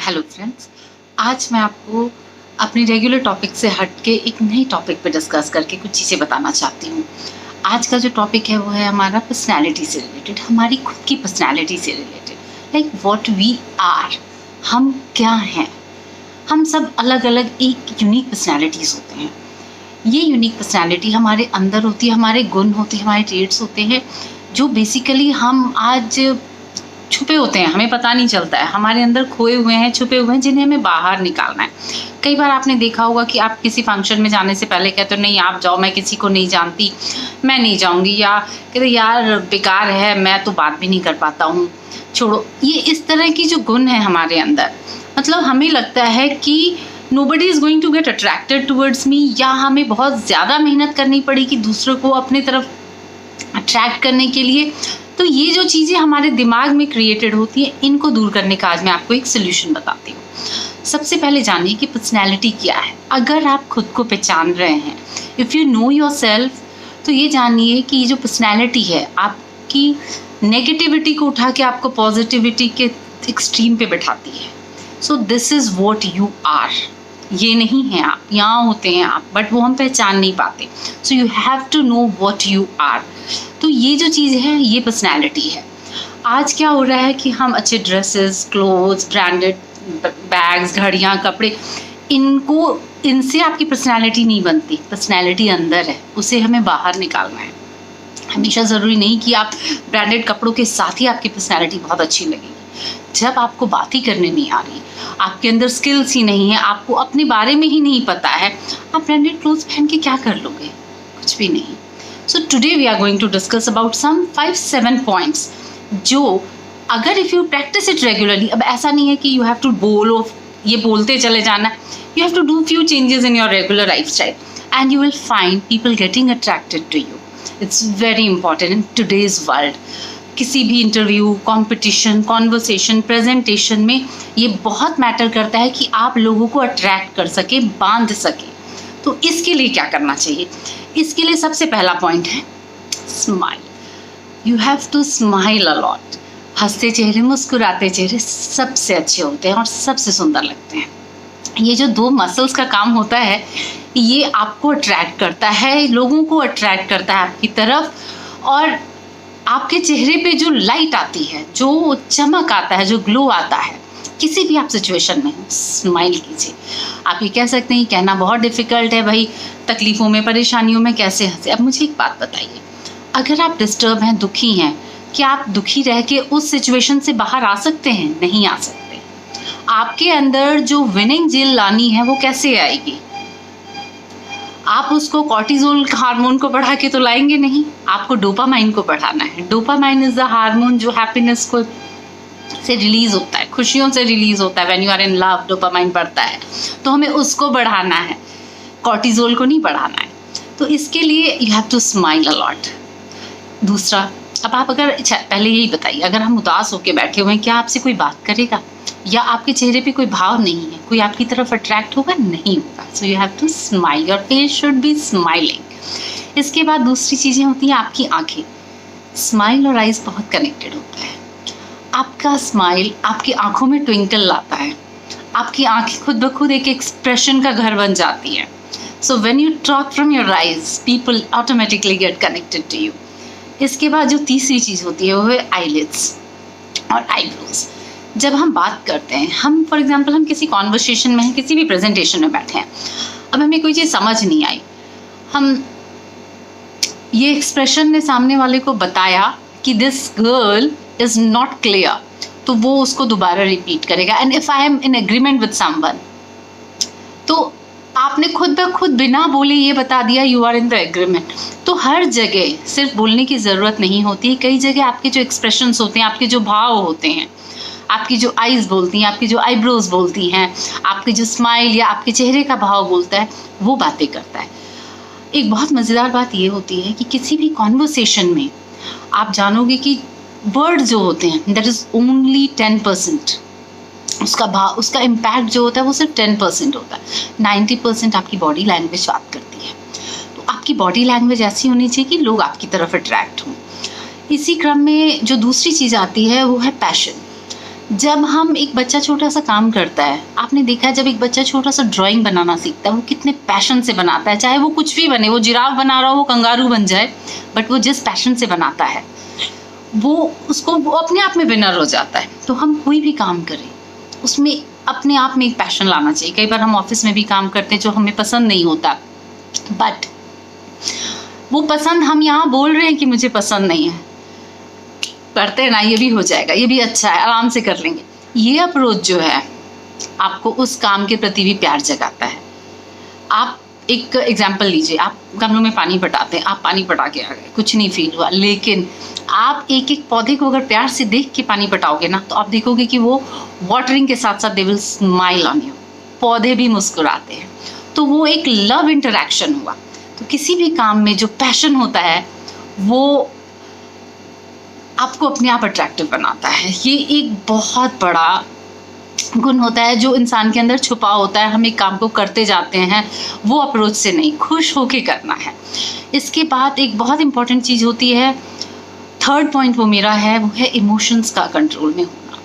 Hello friends, आज मैं आपको अपनी रेगुलर टॉपिक से हट के एक नई टॉपिक पे डिस्कस करके कुछ चीज़ें बताना चाहती हूँ। आज का जो टॉपिक है वो है हमारा पर्सनैलिटी से रिलेटेड, हमारी खुद की पर्सनैलिटी से related, like what we are, हम क्या हैं। हम सब अलग अलग एक यूनिक पर्सनैलिटीज़ होते हैं। ये यूनिक पर्सनैलिटी हमारे अंदर होती है, हमारे गुण होते हैं, हमारे ट्रेट्स होते हैं जो बेसिकली हम आज छुपे होते हैं, हमें पता नहीं चलता है, हमारे अंदर खोए हुए हैं, छुपे हुए हैं, जिन्हें हमें बाहर निकालना है। कई बार आपने देखा होगा कि आप किसी फंक्शन में जाने से पहले कहते हो नहीं आप जाओ, मैं किसी को नहीं जानती, मैं नहीं जाऊंगी, या कहते यार बेकार है, मैं तो बात भी नहीं कर पाता हूँ, छोड़ो। ये इस तरह की जो गुण है हमारे अंदर, मतलब हमें लगता है कि nobody is going to get attracted towards me, या हमें बहुत ज़्यादा मेहनत करनी पड़ेगी दूसरों को अपने तरफ अट्रैक्ट करने के लिए। तो ये जो चीज़ें हमारे दिमाग में क्रिएटेड होती है, इनको दूर करने का आज मैं आपको एक सोल्यूशन बताती हूँ। सबसे पहले जानिए कि पर्सनैलिटी क्या है। अगर आप खुद को पहचान रहे हैं, if you know your self, तो ये जानिए कि ये जो पर्सनैलिटी है आपकी नेगेटिविटी को उठा के आपको पॉजिटिविटी के एक्सट्रीम पे बैठाती है। So this is what you are. ये नहीं है आप, यहाँ होते हैं आप, बट वो हम पहचान नहीं पाते। So you have to know what you are. तो ये जो चीज़ है ये पर्सनैलिटी है। आज क्या हो रहा है कि हम अच्छे ड्रेसेस, क्लोथ्स, ब्रांडेड बैग्स, घड़ियाँ, कपड़े, इनसे आपकी पर्सनैलिटी नहीं बनती। पर्सनैलिटी अंदर है, उसे हमें बाहर निकालना है। हमेशा ज़रूरी नहीं कि आप ब्रांडेड कपड़ों के साथ ही आपकी पर्सनैलिटी बहुत अच्छी लगेगी। जब आपको बात ही करने नहीं आ रही, आपके अंदर स्किल्स ही नहीं है, आपको अपने बारे में ही नहीं पता है, आप ब्रांडेड क्लोथ्स पहन के क्या कर लोगे? कुछ भी नहीं। So today we are going to discuss about some 5-7 points जो अगर if you practice it regularly, अब ऐसा नहीं है कि you have to ये बोलते चले जाना, you have to do few changes in your regular lifestyle and you will find people getting attracted to you. It's very important in today's world. किसी भी इंटरव्यू, कॉम्पिटिशन, कॉन्वर्सेशन, प्रेजेंटेशन में ये बहुत matter करता है कि आप लोगों को अट्रैक्ट कर सके, बांध सके। तो इसके लिए क्या करना चाहिए? इसके लिए सबसे पहला पॉइंट है smile. You have to smile a lot. हंसते चेहरे, मुस्कुराते चेहरे सबसे अच्छे होते हैं और सबसे सुंदर लगते हैं। ये जो दो मसल्स का काम होता है, ये आपको अट्रैक्ट करता है, लोगों को अट्रैक्ट करता है आपकी तरफ, और आपके चेहरे पे जो लाइट आती है, जो चमक आता है, जो ग्लो आता है, किसी भी आप सिचुएशन में स्माइल कीजिए। आप ये कह सकते हैं, कहना बहुत डिफ़िकल्ट है भाई, तकलीफ़ों में, परेशानियों में कैसे हंसे। अब मुझे एक बात बताइए, अगर आप डिस्टर्ब हैं, दुखी हैं, क्या आप दुखी रह के उस सिचुएशन से बाहर आ सकते हैं? नहीं आ सकते। आपके अंदर जो विनिंग जील लानी है वो कैसे आएगी? आप उसको कॉर्टिजोल हार्मोन को बढ़ा के तो लाएंगे नहीं, आपको डोपामाइन को बढ़ाना है। डोपामाइन इज़ द हार्मोन जो हैप्पीनेस को से रिलीज़ होता है, खुशियों से रिलीज़ होता है। When you are in love, dopamine बढ़ता है, तो हमें उसको बढ़ाना है, कॉर्टिजोल को नहीं बढ़ाना है। तो इसके लिए you have to smile a lot. दूसरा, अब आप अगर पहले यही बताइए, अगर हम उदास होकर बैठे हुए हैं, क्या आपसे कोई बात करेगा? या आपके चेहरे पे कोई भाव नहीं है, कोई आपकी तरफ अट्रैक्ट होगा? नहीं होगा। So you have to smile, your face should be smiling. इसके बाद दूसरी चीज़ें होती हैं आपकी आँखें। स्माइल और आइज़ बहुत कनेक्टेड होता है। आपका स्माइल आपकी आंखों में ट्विंकल लाता है, आपकी आंखें खुद ब खुद एक एक्सप्रेशन का घर बन जाती है। So when you talk from your eyes, people automatically get connected to you. इसके बाद जो तीसरी चीज़ होती है वो है आईलिड्स और आईब्रोज। जब हम बात करते हैं, हम फॉर एग्जाम्पल हम किसी कॉन्वर्सेशन में हैं, किसी भी प्रेजेंटेशन में बैठे हैं, अब हमें कोई चीज़ समझ नहीं आई, हम ये एक्सप्रेशन ने सामने वाले को बताया कि this girl is not clear, तो वो उसको दोबारा रिपीट करेगा। And if I am in agreement with someone, तो आपने खुद ब खुद बिना बोले ये बता दिया you are in the agreement. तो हर जगह सिर्फ बोलने की ज़रूरत नहीं होती, कई जगह आपके जो एक्सप्रेशंस होते हैं, आपके जो भाव होते हैं, आपकी जो आइज़ बोलती हैं, आपकी जो आईब्रोज बोलती हैं, आपकी जो स्माइल या आपके चेहरे का भाव बोलता है, वो बातें करता है। एक बहुत मज़ेदार बात ये होती है कि किसी भी कॉन्वर्सेशन में आप जानोगे कि वर्ड जो होते हैं दैट इज़ ओनली 10%, उसका इम्पैक्ट जो होता है वो सिर्फ 10% होता है। 90% आपकी बॉडी लैंग्वेज बात करती है। तो आपकी बॉडी लैंग्वेज ऐसी होनी चाहिए कि लोग आपकी तरफ अट्रैक्ट हों। इसी क्रम में जो दूसरी चीज़ आती है वो है पैशन। जब हम एक बच्चा छोटा सा काम करता है, आपने देखा है जब एक बच्चा छोटा सा ड्राइंग बनाना सीखता है, वो कितने पैशन से बनाता है, चाहे वो कुछ भी बने, वो जिराफ बना रहा हो, वो कंगारू बन जाए, बट वो जिस पैशन से बनाता है वो अपने आप में विनर हो जाता है। तो हम कोई भी काम करें उसमें अपने आप में एक पैशन लाना चाहिए। कई बार हम ऑफिस में भी काम करते हैं जो हमें पसंद नहीं होता, बट वो पसंद हम यहाँ बोल रहे हैं कि मुझे पसंद नहीं है, करते ना, ये भी हो जाएगा, ये भी अच्छा है, आराम से कर लेंगे। ये अप्रोच जो है आपको उस काम के प्रति भी प्यार जगाता है। आप एक एग्जाम्पल लीजिए, आप गमलों में पानी पटाते हैं, आप पानी पटा के आ गए, कुछ नहीं फील हुआ, लेकिन आप एक एक पौधे को अगर प्यार से देख के पानी पटाओगे ना, तो आप देखोगे कि वो वाटरिंग के साथ साथ they will smile on you, पौधे भी मुस्कुराते हैं। तो वो एक लव इंटरेक्शन हुआ। तो किसी भी काम में जो पैशन होता है वो आपको अपने आप अट्रैक्टिव बनाता है। ये एक बहुत बड़ा गुण होता है जो इंसान के अंदर छुपा होता है। हम एक काम को करते जाते हैं, वो अप्रोच से नहीं, खुश होके करना है। इसके बाद एक बहुत इंपॉर्टेंट चीज़ होती है, थर्ड पॉइंट वो मेरा है, वो है इमोशंस का कंट्रोल में होना।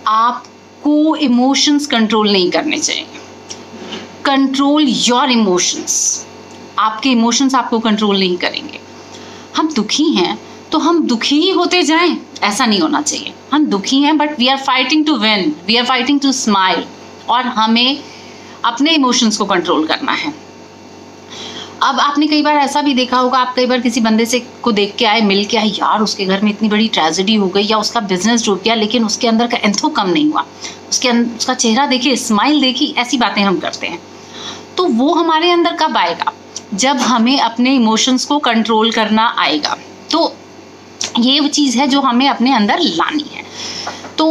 आपको इमोशंस कंट्रोल नहीं करने चाहिए। Control your emotions. आपके इमोशंस आपको कंट्रोल नहीं करेंगे। हम दुखी हैं तो हम दुखी ही होते जाएं, ऐसा नहीं होना चाहिए। हम दुखी हैं but we are fighting to win, we are fighting to smile, और हमें अपने इमोशंस को कंट्रोल करना है। अब आपने कई बार ऐसा भी देखा होगा, आप कई बार किसी बंदे से को देख के आए, मिल के आए, यार उसके घर में इतनी बड़ी ट्रेजेडी हो गई या उसका बिजनेस डूब गया, लेकिन उसके अंदर का एंथो कम नहीं हुआ, उसका चेहरा देखिए, स्माइल देखी, ऐसी बातें हम करते हैं। तो वो हमारे अंदर कब आएगा? जब हमें अपने इमोशंस को कंट्रोल करना आएगा। तो ये वो चीज़ है जो हमें अपने अंदर लानी है। तो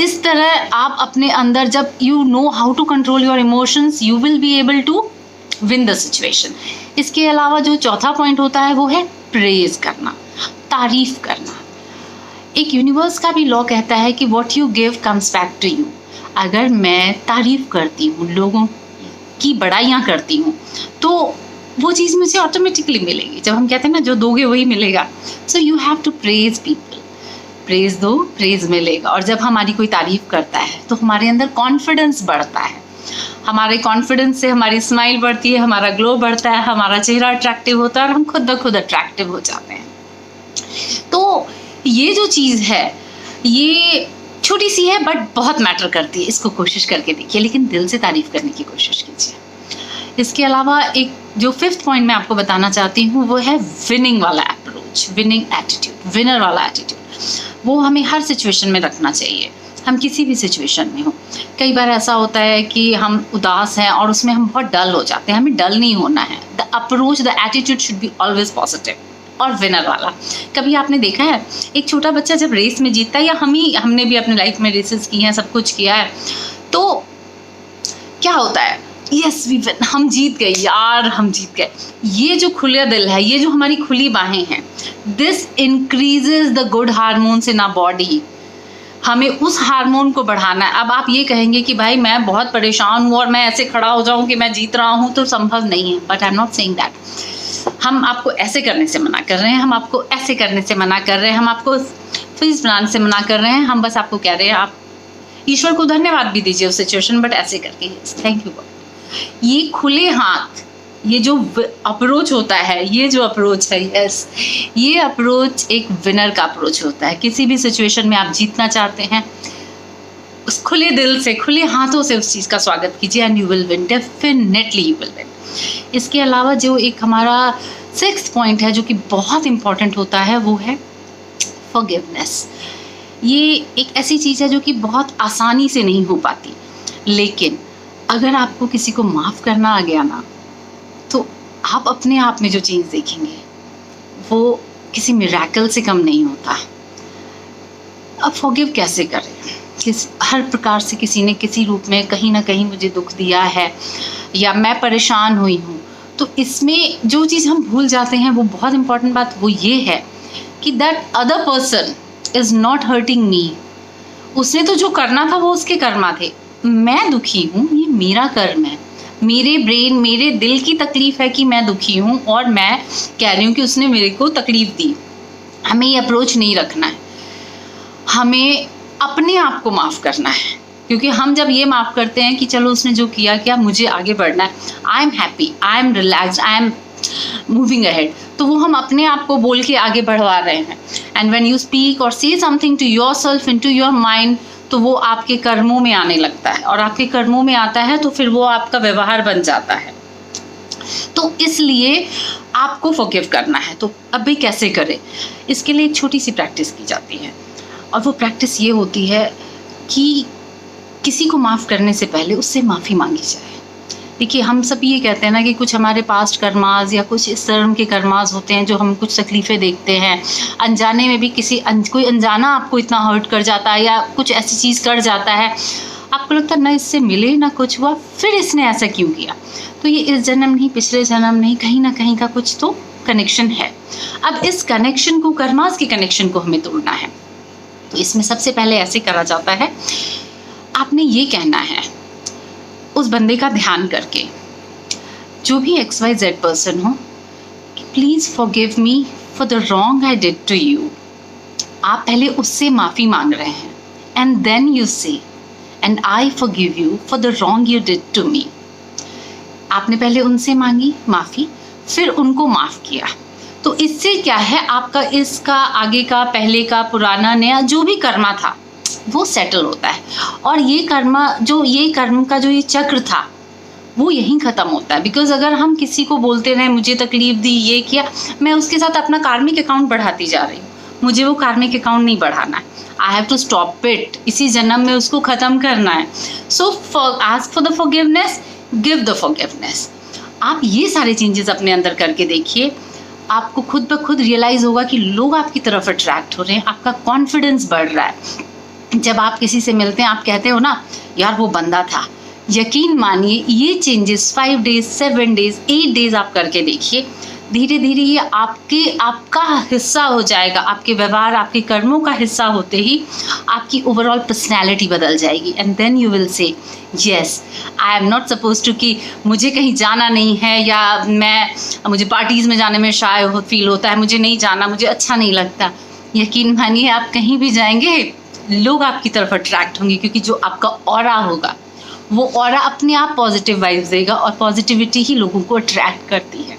इस तरह आप अपने अंदर जब you know how to control your emotions, you will be able to win the situation. इसके अलावा जो चौथा पॉइंट होता है वो है प्रेज करना, तारीफ करना। एक यूनिवर्स का भी लॉ कहता है कि what you give comes back to you. अगर मैं तारीफ करती हूँ, लोगों की बड़ाइयाँ करती हूँ, तो वो चीज़ मुझे ऑटोमेटिकली मिलेगी। जब हम कहते हैं ना, जो दोगे वही मिलेगा। So you have to praise people. Praise दो, प्रेज मिलेगा। और जब हमारी कोई तारीफ करता है तो हमारे अंदर कॉन्फिडेंस बढ़ता है। हमारे कॉन्फिडेंस से हमारी स्माइल बढ़ती है, हमारा ग्लो बढ़ता है, हमारा चेहरा अट्रैक्टिव होता है और हम खुद ब खुद अट्रैक्टिव हो जाते हैं। तो ये जो चीज़ है, ये छोटी सी है बट बहुत मैटर करती है। इसको कोशिश करके देखिए, लेकिन दिल से तारीफ करने की कोशिश कीजिए। इसके अलावा एक जो फिफ्थ पॉइंट मैं आपको बताना चाहती हूँ वो है विनिंग वाला अप्रोच, विनिंग एटीट्यूड, विनर वाला एटीट्यूड। वो हमें हर सिचुएशन में रखना चाहिए, हम किसी भी सिचुएशन में हो। कई बार ऐसा होता है कि हम उदास हैं और उसमें हम बहुत डल हो जाते हैं। हमें डल नहीं होना है। The approach, the attitude should be always positive और विनर वाला। कभी आपने देखा है एक छोटा बच्चा जब रेस में जीतता है, या हमने भी अपने लाइफ में रेसेस की हैं, सब कुछ किया है, तो क्या होता है? यस वी विन, हम जीत गए यार, हम जीत गए। ये जो खुला दिल है, ये जो हमारी खुली बाहें हैं, this increases the good hormones in our body. हमें उस हार्मोन को बढ़ाना है। अब आप ये कहेंगे कि भाई मैं बहुत परेशान हूँ और मैं ऐसे खड़ा हो जाऊँ कि मैं जीत रहा हूँ, तो संभव नहीं है। But I am not saying that. हम आपको ऐसे करने से मना कर रहे हैं, हम आपको ऐसे करने से मना कर रहे हैं, हम आपको फीस बनाने से मना कर रहे हैं। हम बस आपको कह रहे हैं आप ईश्वर को धन्यवाद भी दीजिए उस सिचुएशन, बट ऐसे करके थैंक यू। ये खुले हाथ, ये जो अप्रोच होता है, ये जो अप्रोच है, यस, ये अप्रोच एक विनर का अप्रोच होता है। किसी भी सिचुएशन में आप जीतना चाहते हैं, उस खुले दिल से, खुले हाथों से उस चीज़ का स्वागत कीजिए and you will win, definitely you will win. इसके अलावा जो एक हमारा सिक्स्थ पॉइंट है जो कि बहुत इंपॉर्टेंट होता है वो है फॉरगिवनेस। ये एक ऐसी चीज़ है जो कि बहुत आसानी से नहीं हो पाती, लेकिन अगर आपको किसी को माफ़ करना आ गया ना, तो आप अपने आप में जो चेंज देखेंगे वो किसी मिरेकल से कम नहीं होता। अब फॉरगिव कैसे करें? हर प्रकार से किसी ने किसी रूप में कहीं ना कहीं मुझे दुख दिया है या मैं परेशान हुई हूँ, तो इसमें जो चीज़ हम भूल जाते हैं, वो बहुत इंपॉर्टेंट बात वो ये है कि that other person is not hurting me. उसने तो जो करना था वो उसके कर्मा थे, मैं दुखी हूँ, ये मेरा कर्म है, मेरे ब्रेन, मेरे दिल की तकलीफ़ है कि मैं दुखी हूँ और मैं कह रही हूँ कि उसने मेरे को तकलीफ़ दी। हमें ये अप्रोच नहीं रखना है। हमें अपने आप को माफ़ करना है, क्योंकि हम जब ये माफ़ करते हैं कि चलो उसने जो किया क्या, मुझे आगे बढ़ना है, I am happy, I am relaxed, I am moving ahead, तो वो हम अपने आप को बोल के आगे बढ़वा रहे हैं। And when you speak or say something to your self into your mind, तो वो आपके कर्मों में आने लगता है, और आपके कर्मों में आता है तो फिर वो आपका व्यवहार बन जाता है। तो इसलिए आपको फॉरगिव करना है। तो अभी कैसे करें, इसके लिए एक छोटी सी प्रैक्टिस की जाती है, और वो प्रैक्टिस ये होती है कि किसी को माफ़ करने से पहले उससे माफ़ी मांगी जाए। देखिए, हम सब ये कहते हैं ना कि कुछ हमारे पास्ट कर्मास या कुछ इस तरह के कर्मास होते हैं जो हम कुछ तकलीफ़ें देखते हैं, अनजाने में भी कोई अनजाना आपको इतना हर्ट कर जाता है या कुछ ऐसी चीज़ कर जाता है, आपको लगता है ना इससे मिले ना कुछ हुआ, फिर इसने ऐसा क्यों किया। तो ये इस जन्म नहीं, पिछले जन्म नहीं, कहीं ना कहीं का कुछ तो कनेक्शन है। अब इस कनेक्शन को, कर्मास के कनेक्शन को हमें तोड़ना है। तो इसमें सबसे पहले ऐसे करा जाता है, आपने ये कहना है उस बंदे का ध्यान करके, जो भी XYZ पर्सन हो, please forgive me for the wrong I did to you. आप पहले उससे माफ़ी मांग रहे हैं, and then you say and I forgive you for the wrong you did to me. आपने पहले उनसे मांगी माफ़ी, फिर उनको माफ़ किया। तो इससे क्या है, आपका इसका आगे का, पहले का, पुराना, नया जो भी कर्मा था वो सेटल होता है, और ये कर्म का जो ये चक्र था वो यहीं ख़त्म होता है। बिकॉज अगर हम किसी को बोलते रहे मुझे तकलीफ़ दी, ये किया, मैं उसके साथ अपना कार्मिक अकाउंट बढ़ाती जा रही हूँ। मुझे वो कार्मिक अकाउंट नहीं बढ़ाना है, I have to stop it, इसी जन्म में उसको ख़त्म करना है। So ask for the forgiveness, give the forgiveness. आप ये सारे चेंजेस अपने अंदर करके देखिए, आपको खुद ब खुद रियलाइज़ होगा कि लोग आपकी तरफ अट्रैक्ट हो रहे हैं, आपका कॉन्फिडेंस बढ़ रहा है। जब आप किसी से मिलते हैं, आप कहते हो ना यार वो बंदा था, यकीन मानिए ये चेंजेस 5 डेज, 7 डेज, 8 डेज आप करके देखिए, धीरे धीरे ये आपका हिस्सा हो जाएगा। आपके व्यवहार, आपके कर्मों का हिस्सा होते ही आपकी ओवरऑल पर्सनैलिटी बदल जाएगी। And then you will say yes, I am not suppose to, कि मुझे कहीं जाना नहीं है, या मुझे पार्टीज़ में जाने में शाय फील होता है, मुझे नहीं जाना, मुझे अच्छा नहीं लगता। यकीन मानिए आप कहीं भी जाएंगे, लोग आपकी तरफ अट्रैक्ट होंगे, क्योंकि जो आपका ऑरा होगा वो ऑरा अपने आप पॉजिटिव वाइब्स देगा, और पॉजिटिविटी ही लोगों को अट्रैक्ट करती है।